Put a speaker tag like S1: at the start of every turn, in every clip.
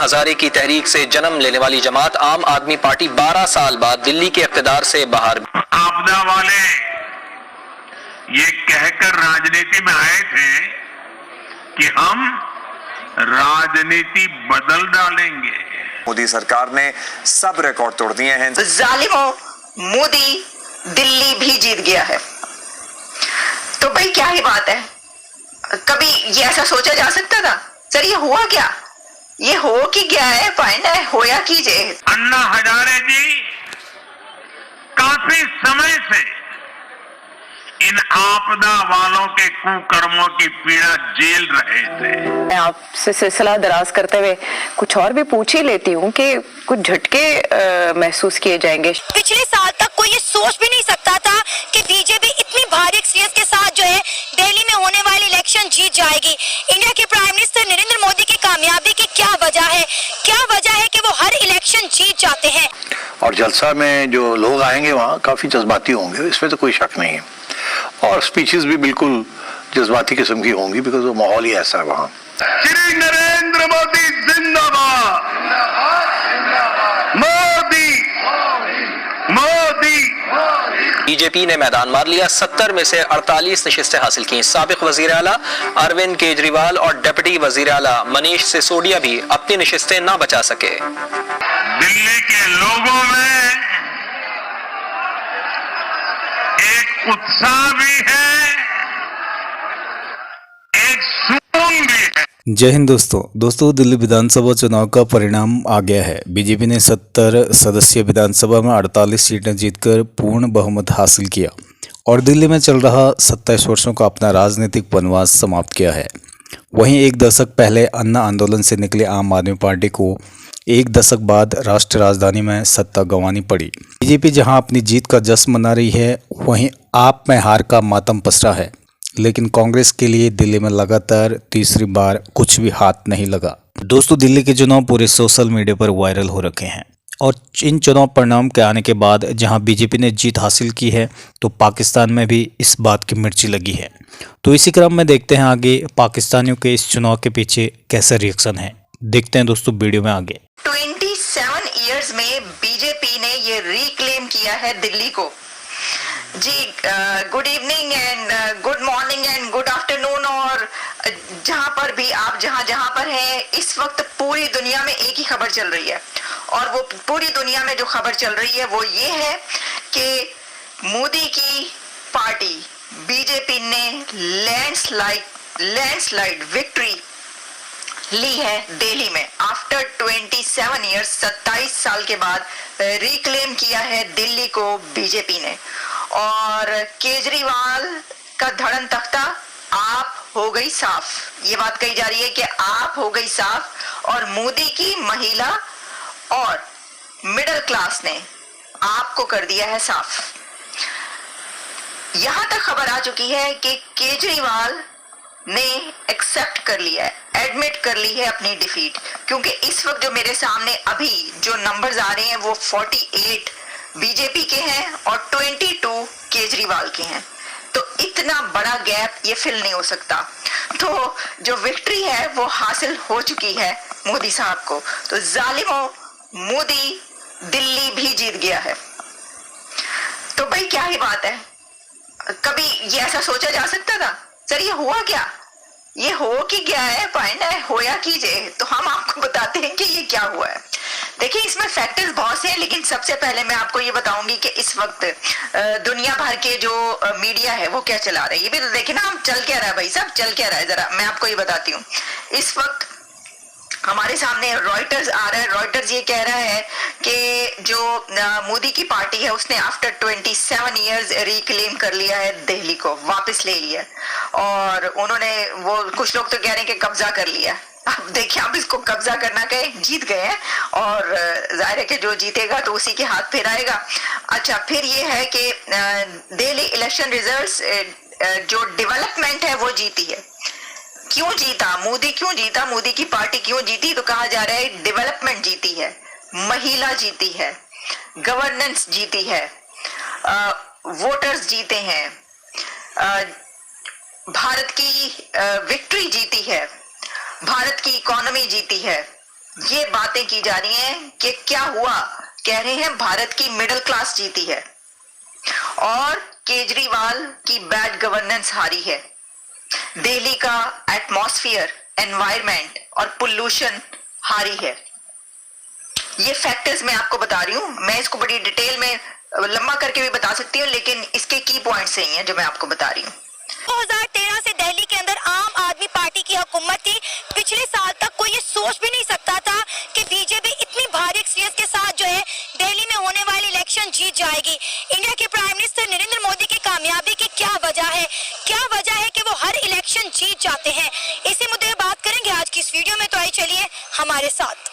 S1: हजारे की तहरीक से जन्म लेने वाली जमात आम आदमी पार्टी 12 साल बाद दिल्ली के इख्तिदार से बाहर।
S2: आपदा वाले ये कहकर राजनीति में आए थे कि हम राजनीति बदल डालेंगे।
S3: मोदी सरकार ने सब रिकॉर्ड तोड़ दिए हैं।
S4: जालिमों, मोदी दिल्ली भी जीत गया है। तो भाई क्या ही बात है, कभी ये ऐसा सोचा जा सकता था? सर ये हुआ क्या? ये हो कि गया है, फाइन है, होया कीजिए।
S2: अन्ना हजारे जी काफी समय से इन आपदा वालों के कुकर्मों की पीड़ा झेल रहे थे।
S5: मैं आपसे सिलसिला दराज करते हुए कुछ और भी पूछ ही लेती हूँ कि कुछ झटके महसूस किए जाएंगे।
S6: पिछले साल तक कोई ये सोच भी नहीं सकता था कि बीजेपी इतनी भारी एक्सपीरियंस के साथ जो है दिल्ली में होने वाली इलेक्शन जीत जाएगी। इंडिया के प्राइम मिनिस्टर नरेंद्र मोदी की कामयाबी की क्या वजह है? क्या वजह है कि वो हर इलेक्शन जीत जाते हैं?
S7: और जलसा में जो लोग आएंगे वहाँ काफी जज्बाती होंगे, इसमें तो कोई शक नहीं है। और स्पीचेस भी बिल्कुल जज्बाती किस्म की होंगी, बिकॉज वो माहौल ही ऐसा है वहाँ।
S2: श्री नरेंद्र मोदी जिंदाबाद, मोदी मोदी।
S1: बीजेपी ने मैदान मार लिया। 70 में से 48 नशिस्तें हासिल की। साबिक वजीर आला अरविंद केजरीवाल और डिप्टी वजीर आला मनीष सिसोदिया भी अपनी नशिस्तें ना बचा सके।
S2: दिल्ली के लोगों में एक उत्साह भी है, एक सुकून भी है।
S8: जय हिंद दोस्तों दिल्ली विधानसभा चुनाव का परिणाम आ गया है। बीजेपी ने 70 सदस्यीय विधानसभा में 48 सीटें जीतकर पूर्ण बहुमत हासिल किया और दिल्ली में चल रहा 27 वर्षों का अपना राजनीतिक वनवास समाप्त किया है। वहीं एक दशक पहले अन्ना आंदोलन से निकले आम आदमी पार्टी को एक दशक बाद राष्ट्रीय राजधानी में सत्ता गंवानी पड़ी। बीजेपी जहां अपनी जीत का जश्न मना रही है, वहीं आप में हार का मातम पसरा है। लेकिन कांग्रेस के लिए दिल्ली में लगातार तीसरी बार कुछ भी हाथ नहीं लगा। दोस्तों दिल्ली के चुनाव पूरे सोशल मीडिया पर वायरल हो रखे हैं और इन चुनाव परिणाम के आने के बाद जहां बीजेपी ने जीत हासिल की है, तो पाकिस्तान में भी इस बात की मिर्ची लगी है। तो इसी क्रम में देखते हैं आगे पाकिस्तानियों के इस चुनाव के पीछे कैसा रिएक्शन है। देखते हैं दोस्तों वीडियो में आगे।
S4: 27 इयर्स में बीजेपी ने ये रिक्लेम किया है दिल्ली को। जी good evening and good morning and good afternoon. और जहां पर भी आप जहां पर हैं, इस वक्त पूरी दुनिया में एक ही खबर चल रही है, और वो पूरी दुनिया में जो खबर चल रही है वो ये है कि मोदी की पार्टी बीजेपी ने लैंडस्लाइड विक्ट्री ली है दिल्ली में। आफ्टर 27 इयर्स, 27 साल के बाद रिक्लेम किया है दिल्ली को बीजेपी ने। और केजरीवाल का धड़न तख्ता आप हो गई साफ, ये बात कही जा रही है कि आप हो गई साफ। और मोदी की महिला और मिडिल क्लास ने आपको कर दिया है साफ। यहां तक खबर आ चुकी है कि केजरीवाल ने एक्सेप्ट कर लिया है, एडमिट कर ली है अपनी डिफीट। क्योंकि इस वक्त जो मेरे सामने अभी जो नंबर्स आ रहे हैं वो 48 बीजेपी के हैं और 22 केजरीवाल के हैं। तो इतना बड़ा गैप ये फिल नहीं हो सकता। तो जो विक्ट्री है वो हासिल हो चुकी है मोदी साहब को। तो जालिमों, मोदी दिल्ली भी जीत गया है। तो भाई क्या ही बात है, कभी ये ऐसा सोचा जा सकता था? सर ये हुआ क्या? ये हो कि गया है, फाइन है, होया कीजिए। तो हम आपको बताते हैं कि ये क्या हुआ है। देखिए इसमें फैक्टर्स बहुत से हैं, लेकिन सबसे पहले मैं आपको ये बताऊंगी कि इस वक्त दुनिया भर के जो मीडिया है वो क्या चला रहा है। ये भी तो देखे ना, हम चल क्या रहा है भाई साहब, चल क्या रहा है। जरा मैं आपको ये बताती हूँ। इस वक्त हमारे सामने रॉयटर्स आ रहा है। रॉयटर्स ये कह रहा है कि जो मोदी की पार्टी है उसने आफ्टर 27 इयर्स रिक्लेम कर लिया है दिल्ली को, वापस ले लिया। और उन्होंने वो कुछ लोग तो कह रहे हैं कि कब्जा कर लिया। अब देखिए, आप इसको कब्जा करना कहे, जीत गए हैं और जाहिर है कि जो जीतेगा तो उसी के हाथ फिर आएगा। अच्छा, फिर ये है कि दिल्ली इलेक्शन रिजल्ट्स जो डेवलपमेंट है वो जीती है। क्यों जीता मोदी, क्यों जीता मोदी की पार्टी, क्यों जीती? तो कहा जा रहा है डेवलपमेंट जीती है, महिला जीती है, गवर्नेंस जीती है, वोटर्स जीते हैं, भारत की विक्ट्री जीती है, भारत की इकोनॉमी जीती है, ये बातें की जा रही हैं कि क्या हुआ, कह रहे हैं भारत की मिडिल क्लास जीती है और केजरीवाल की बैड गवर्नेंस हारी है। दिल्ली का एटमॉस्फेयर, एनवायरनमेंट और पोल्यूशन हारी है। ये फैक्टर्स मैं आपको बता रही हूँ। मैं इसको बड़ी डिटेल में लंबा करके भी बता सकती हूँ, लेकिन इसके की पॉइंट्स यही हैं जो मैं आपको बता रही हूँ।
S6: 2013 से दिल्ली के अंदर आम आदमी पार्टी की हुकूमत थी। पिछले साल तक कोई ये सोच भी नहीं सकता था कि बीजेपी इतनी भारी एक्सपीरियंस के साथ जो है दिल्ली में होने वाली इलेक्शन जीत जाएगी। इंडिया के प्राइम मिनिस्टर नरेंद्र मोदी की कामयाबी की क्या वजह है, क्या वजह है कि वो हर इलेक्शन जीत जाते हैं, इसी मुद्दे पर बात करेंगे आज की इस वीडियो में। तो आइए चलिए हमारे साथ।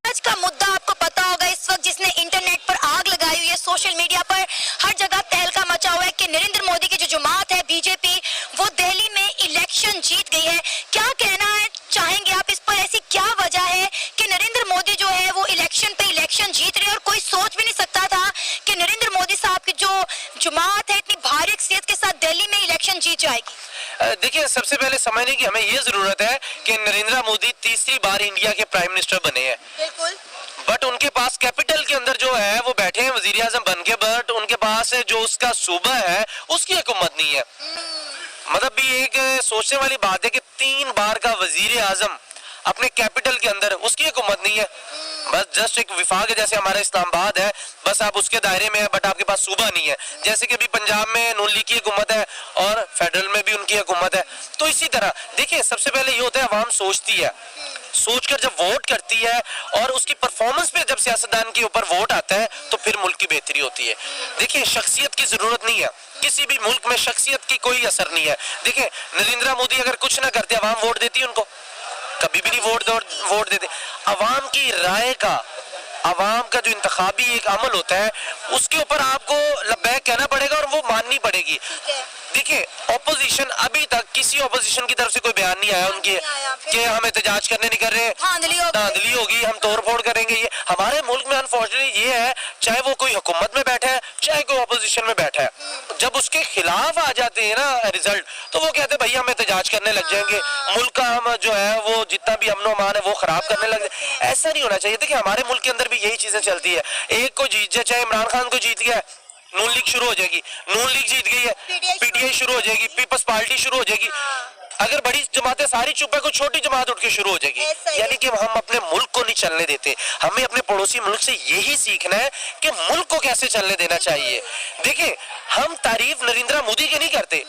S6: आज का मुद्दा आपको पता होगा, इस वक्त जिसने इंटरनेट पर आग लगाई हुई है, सोशल मीडिया पर हर जगह तहलका मचा हुआ है कि नरेंद्र मोदी की जो जमात है बीजेपी, वो दिल्ली में इलेक्शन जीत गई है। क्या कहना है चाहेंगे आप इस पर? ऐसी क्या वजह है कि नरेंद्र मोदी जो है वो इलेक्शन पे इलेक्शन जीत रहे हैं और कोई सोच भी नहीं सकता था कि नरेंद्र मोदी साहब की जो जमात है इतनी भारी अक्सरियत के साथ दिल्ली में इलेक्शन जीत जाएगी?
S9: देखिए, सबसे पहले समझने की हमें ये जरूरत है कि नरेंद्र मोदी तीसरी बार इंडिया के प्राइम मिनिस्टर बने हैं।
S6: बिल्कुल।
S9: बट उनके पास कैपिटल के अंदर जो है वो बैठे हैं वजीर आजम बन के, बट उनके पास जो उसका सूबा है उसकी हुकूमत नहीं है। मतलब भी एक सोचने वाली बात है कि 3 बार का वजीर आजम अपने कैपिटल के अंदर, उसकी हुकूमत नहीं है। बस जस्ट एक विफाक है, जैसे हमारा इस्लामाबाद है, बस आप उसके दायरे में है, बट आपके पास सूबा नहीं है। जैसे कि अभी पंजाब में नून लीग की हुकूमत है और फेडरल में भी उनकी हुकूमत है। तो इसी तरह देखिए, सबसे पहले ये होता है अवाम सोचती है, सोचकर जब वोट करती है और उसकी परफॉर्मेंस पे जब सियासतदान के ऊपर वोट आता है तो फिर मुल्क की बेहतरी होती है। देखिए, शख्सियत की जरूरत नहीं है, किसी भी मुल्क में शख्सियत की कोई असर नहीं है। देखिए, नरेंद्र मोदी अगर कुछ ना करते, अवाम वोट देती है उनको? कभी भी नहीं वोट देते। अवाम की राय का, अवाम का जो इंतखाबी एक अमल होता है, उसके ऊपर आपको लब्बैक कहना पड़ेगा और वो माननी पड़ेगी। देखिए, ऑपोजिशन अभी तक किसी ऑपोजिशन की तरफ से कोई बयान नहीं आया उनके कि हम एहतजाज करने नहीं कर रहे, धांधली होगी, हम तोड़फोड़ करेंगे। ये हमारे मुल्क में अनफॉर्चुनेटली ये है, चाहे वो कोई हुकूमत में बैठा है चाहे कोई ऑपोजिशन में बैठा है, जब उसके खिलाफ आ जाते हैं ना रिजल्ट, तो वो कहते हैं भाई हम एहतजाज करने लग जाएंगे, मुल्क का हम जो है वो जितना भी अमन अमान है वो खराब करने लग जाए। ऐसा नहीं होना चाहिए। देखिए, हमारे मुल्क के अंदर भी यही चीजें चलती है। एक को जीत जाए, चाहे इमरान खान को जीत गया, नून लीग शुरू हो जाएगी, नून लीग जीत गई है, पीटीआई शुरू हो जाएगी, पीपल्स पार्टी शुरू हो जाएगी। अगर बड़ी जमातें सारी चुप है, कोई छोटी जमात उठ के शुरू हो जाएगी। यानी कि हम अपने मुल्क को नहीं चलने देते। हमें अपने पड़ोसी मुल्क से यही सीखना है कि मुल्क को कैसे चलने देना चाहिए। देखिए, हम तारीफ नरेंद्र मोदी की नहीं करते,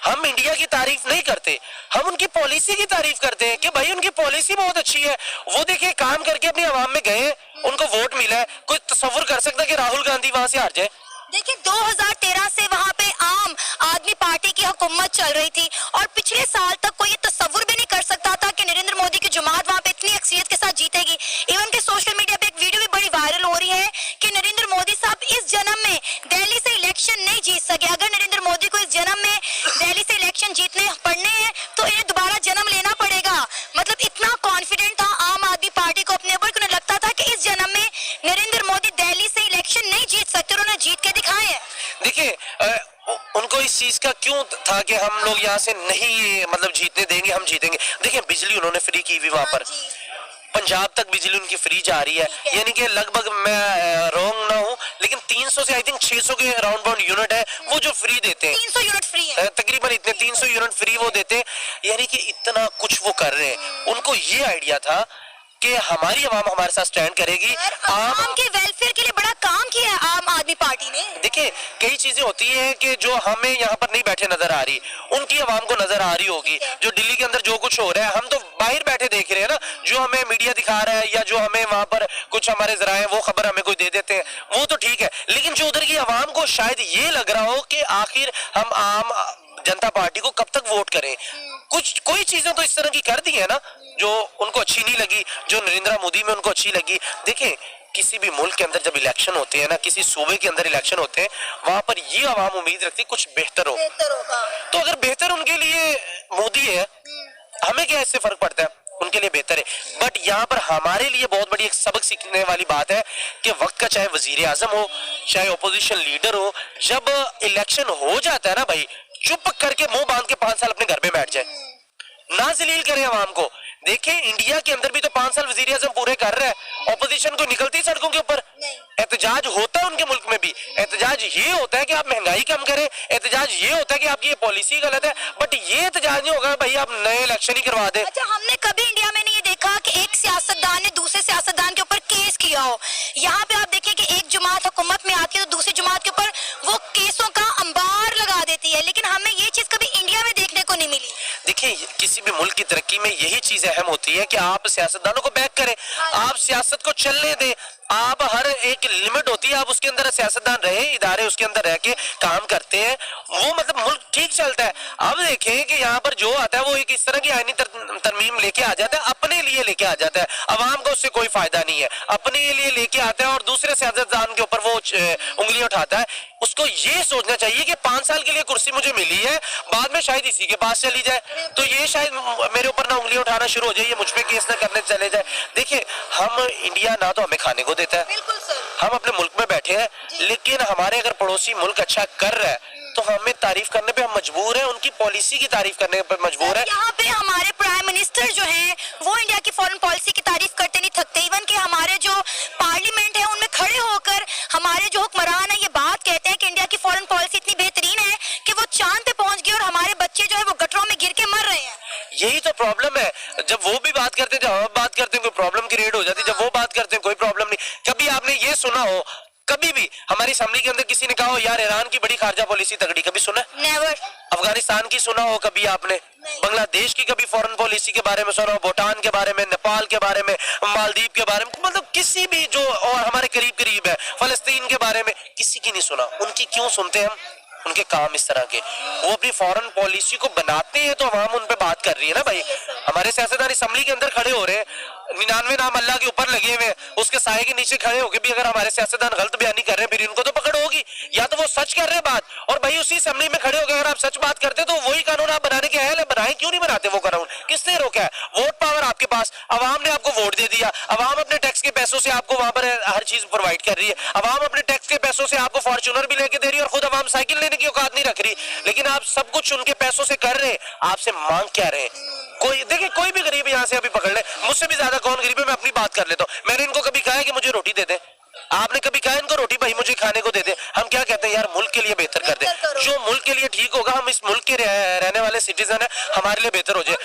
S9: हम इंडिया की तारीफ नहीं करते, हम उनकी पॉलिसी की तारीफ करते हैं कि भाई उनकी पॉलिसी बहुत अच्छी है। वो देखिए काम करके अपनी आवाम में गए, उनको वोट मिला है। कोई तस्वुर कर सकता है कि राहुल गांधी वहां से हार जाए?
S6: देखिए, 2013 से वहां पे आम आदमी पार्टी की हुकूमत चल रही थी और पिछले साल तक कोई ये तस्वुर भी नहीं कर सकता था कि नरेंद्र मोदी की जमात वहां पे इतनी अक्सरियत के साथ जीतेगी। इवन के सोशल मीडिया पे एक वीडियो भी बड़ी वायरल हो रही है कि नरेंद्र मोदी साहब इस जन्म में दिल्ली से इलेक्शन नहीं जीत सके। अगर नरेंद्र मोदी को इस जन्म में दिल्ली से इलेक्शन जीतने पड़ने हैं तो इन्हें दोबारा जन्म लेना पड़ेगा। मतलब इतना कॉन्फिडेंट था आम आदमी पार्टी को अपने ऊपर, उन्हें लगता था कि इस जन्म में नरेंद्र मोदी दिल्ली से इलेक्शन नहीं जीत सकते, उन्होंने जीत के दिखाए हैं।
S9: देखिए, उनको इस चीज का क्यों था कि हम लोग यहाँ से नहीं मतलब जीतने देंगे, हम जीतेंगे। देखिए, बिजली उन्होंने फ्री की हुई वहां पर, पंजाब तक बिजली उनकी फ्री जा रही है। यानी कि लगभग, मैं रॉन्ग ना हूँ लेकिन 300 से आई थिंक 600 के राउंड बाउंड यूनिट है वो जो फ्री देते हैं।
S6: 300 यूनिट फ्री है
S9: तकरीबन, इतने 300 यूनिट फ्री वो देते हैं। यानी कि इतना कुछ वो कर रहे हैं। उनको ये आइडिया था कि हमारी आवाम हमारे साथ स्टैंड करेगी।
S6: आम के वेलफेयर के लिए बड़ा काम किया है आम आदमी पार्टी ने।
S9: देखिए, कई चीजें होती हैं कि जो हमें यहाँ पर नहीं बैठे नजर आ रही, उनकी आवाम को नजर आ रही होगी। जो दिल्ली के अंदर जो कुछ हो रहा है, हम तो बाहर बैठे देख रहे हैं ना, जो हमें मीडिया दिखा रहा है या जो हमें वहां पर कुछ हमारे जराए वो खबर हमें कोई दे देते हैं, वो तो ठीक है। लेकिन जो उधर की आवाम को शायद ये लग रहा हो कि आखिर हम आम जनता पार्टी को कब तक वोट करें। कोई चीजें तो इस तरह की कर दी है ना जो उनको अच्छी नहीं लगी, जो नरेंद्र मोदी में उनको अच्छी लगी। देखिए, किसी भी मुल्क के अंदर जब इलेक्शन होते हैं ना, किसी सूबे के अंदर इलेक्शन होते हैं, वहां पर ये आवाम उम्मीद रखती है कुछ बेहतर हो। तो अगर बेहतर उनके लिए मोदी है, हमें क्या इससे फर्क पड़ता है, उनके लिए बेहतर है। बट यहाँ पर हमारे लिए बहुत बड़ी एक सबक सीखने वाली बात है कि वक्त का चाहे वजीर आजम हो, चाहे ओपोजिशन लीडर हो, जब इलेक्शन हो जाता है ना भाई, चुप करके मुंह बांध के 5 साल अपने घर पे बैठ जाए, ना जलील करें आवाम को। देखिए इंडिया के अंदर भी तो 5 साल वजीर आजम पूरे कर रहे हैं, ऑपोजिशन को निकलती सड़कों के ऊपर। एहतजाज होता है उनके मुल्क में भी, एहतजाज ये होता है कि आप महंगाई कम करें, एहतजाज ये होता है कि आपकी ये पॉलिसी गलत है, बट ये एहतजाज नहीं होगा भाई आप नए इलेक्शन ही करवा दें।
S6: अच्छा, हमने कभी इंडिया में नहीं ये देखा कि एक सियासतदान ने दूसरे सियासतदान के ऊपर केस किया हो। यहाँ पे आप देखिए कि एक जमात हुकूमत में आती है तो दूसरी जमात के ऊपर वो केसों का अंबार लगा देती है, लेकिन हमें ये चीज कभी इंडिया में देखने को नहीं मिली।
S9: देखिए किसी भी मुल्क की तरक्की में यही चीज अहम होती है कि आप सियासतदानों को बैक करें, आप सियासत को चलने दें। आप हर एक लिमिट होती है, आप उसके अंदर सियासतदान रहे, इदारे उसके अंदर रह के काम करते हैं, वो मतलब मुल्क ठीक चलता है। अब देखें कि यहाँ पर जो आता है वो एक इस तरह की आईनी तरमीम लेके आ जाता है, अपने लिए लेके आ जाता है, अवाम को उससे कोई फायदा नहीं है, अपने लिए लेके आता है और दूसरे सियासतदान के ऊपर वो उंगली उठाता है। उसको ये सोचना चाहिए कि 5 साल के लिए कुर्सी मुझे मिली है, बाद में शायद इसी के पास चली जाए, तो ये शायद मेरे ऊपर ना उंगली उठाना शुरू हो जाए, ये मुझ पे केस ना करने चले जाए। देखिए हम इंडिया ना तो हमें खाने को देता है,
S6: बिल्कुल सर।
S9: हम अपने मुल्क में बैठे हैं, लेकिन हमारे अगर पड़ोसी मुल्क अच्छा कर रहा है तो हमें तारीफ करने पे हम मजबूर हैं, उनकी पॉलिसी की तारीफ करने पे मजबूर है।
S6: यहाँ पे हमारे प्राइम मिनिस्टर जो हैं वो इंडिया की फॉरेन पॉलिसी की तारीफ करते नहीं थकते। इवन कि हमारे जो पार्लियामेंट है उनमें खड़े होकर हमारे जो हुक्मरान है ये बात कहते हैं कि इंडिया की फॉरेन पॉलिसी इतनी बेहतरीन है कि वो चांद पे पहुंच गई और हमारे बच्चे जो है वो गटरों में गिर के मर रहे हैं।
S9: यही तो प्रॉब्लम है, जब वो भी बात करते हैं, जब हम बात करते हैं कोई प्रॉब्लम क्रिएट हो जाती है, जब वो बात करते हैं कोई प्रॉब्लम नहीं। कभी आपने ये सुना हो, कभी भी हमारी असेंबली के अंदर किसी ने कहा हो यार ईरान की बड़ी खारजा पॉलिसी तगड़ी, कभी सुना?
S6: नेवर।
S9: अफगानिस्तान की सुना हो कभी आपने? बांग्लादेश की कभी फॉरेन पॉलिसी के बारे में सुना हो? भूटान के बारे में, नेपाल के बारे में, मालदीव के बारे में, मतलब किसी भी जो और हमारे करीब करीब है, फलस्तीन के बारे में किसी की नहीं सुना। उनकी क्यों सुनते हम? उनके काम इस तरह के, वो अपनी फॉरेन पॉलिसी को बनाते हैं तो आवाम उन पे बात कर रही है ना भाई। हमारे सियासतदान असेंबली के अंदर खड़े हो रहे हैं, 99 नाम अल्लाह के ऊपर लगे हुए हैं, उसके साये के नीचे खड़े होकर भी अगर हमारे सियासतदान गलत बयानी कर रहे हैं फिर इनको तो पकड़ होगी, या तो वो सच कर रहे हैं बात, और भाई उसी असेंबली में खड़े होकर अगर आप सच बात करते तो वही कानून आप बनाने के अहल है, बनाए क्यों नहीं बनाते वो कानून? किसने रोका है? वोट पावर आपके पास, अवाम ने आपको वोट दे दिया, अवाम अपने टैक्स के पैसों से आपको वहां पर हर चीज प्रोवाइड कर रही है, अवाम अपने टैक्स के पैसों से आपको फॉर्च्यूनर भी लेके दे रही है और खुद अवाम साइकिल लेने की औकात नहीं रख रही, लेकिन आप सब कुछ उनके पैसों से कर रहे हैं, आपसे मांग क्या रहे हैं? कोई देखिए कोई भी गरीब यहाँ से अभी पकड़ ले, मुझसे भी ज्यादा कौन गरीब है, मैं अपनी बात कर लेता हूँ। मैंने इनको कभी कहा है कि मुझे रोटी दे दे? आपने कभी कहा इनको रोटी भाई मुझे खाने को दे दे? हम क्या कहते हैं यार मुल्क के लिए बेहतर कर दे, जो मुल्क के लिए ठीक होगा, हम इस मुल्क के रहने वाले सिटीजन है, हमारे लिए बेहतर हो जाए।